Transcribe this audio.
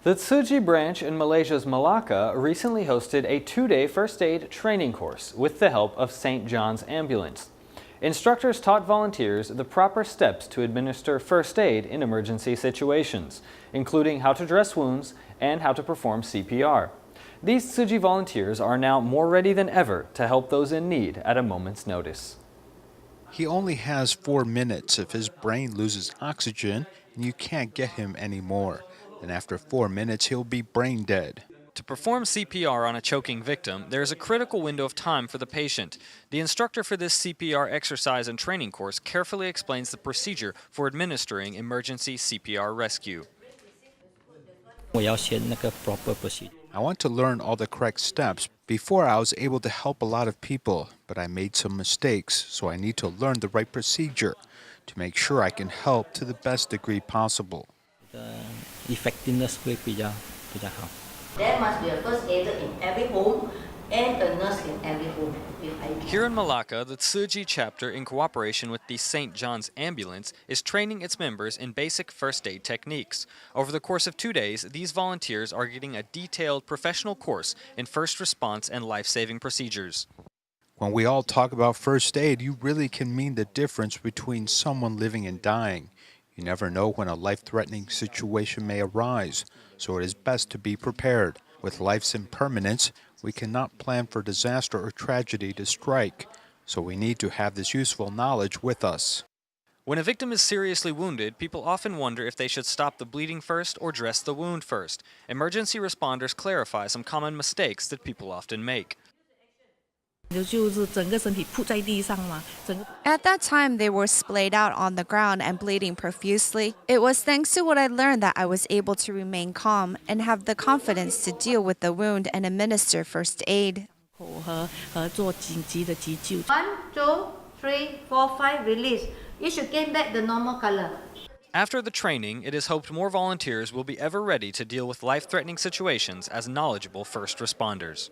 The Tzu Chi branch in Malaysia's Malacca recently hosted a 2-day first aid training course with the help of St. John's Ambulance. Instructors taught volunteers the proper steps to administer first aid in emergency situations, including how to dress wounds and how to perform CPR. These Tzu Chi volunteers are now more ready than ever to help those in need at a moment's notice. He only has 4 minutes if his brain loses oxygen and you can't get him anymore. Then after 4 minutes, he'll be brain dead. To perform CPR on a choking victim, there is a critical window of time for the patient. The instructor for this CPR exercise and training course carefully explains the procedure for administering emergency CPR rescue. I want to learn all the correct steps. Before, I was able to help a lot of people, but I made some mistakes, so I need to learn the right procedure to make sure I can help to the best degree possible. There must be a first aider in every home and a nurse in every home. Here in Malacca, the Tzu Chi chapter, in cooperation with the St. John's Ambulance, is training its members in basic first aid techniques. Over the course of 2 days, these volunteers are getting a detailed professional course in first response and life-saving procedures. When we all talk about first aid, you really can mean the difference between someone living and dying. You never know when a life-threatening situation may arise, so it is best to be prepared. With life's impermanence, we cannot plan for disaster or tragedy to strike, so we need to have this useful knowledge with us. When a victim is seriously wounded, people often wonder if they should stop the bleeding first or dress the wound first. Emergency responders clarify some common mistakes that people often make. At that time, they were splayed out on the ground and bleeding profusely. It was thanks to what I learned that I was able to remain calm and have the confidence to deal with the wound and administer first aid. 1, 2, 3, 4, 5, release. You should gain back the normal color. After the training, it is hoped more volunteers will be ever ready to deal with life-threatening situations as knowledgeable first responders.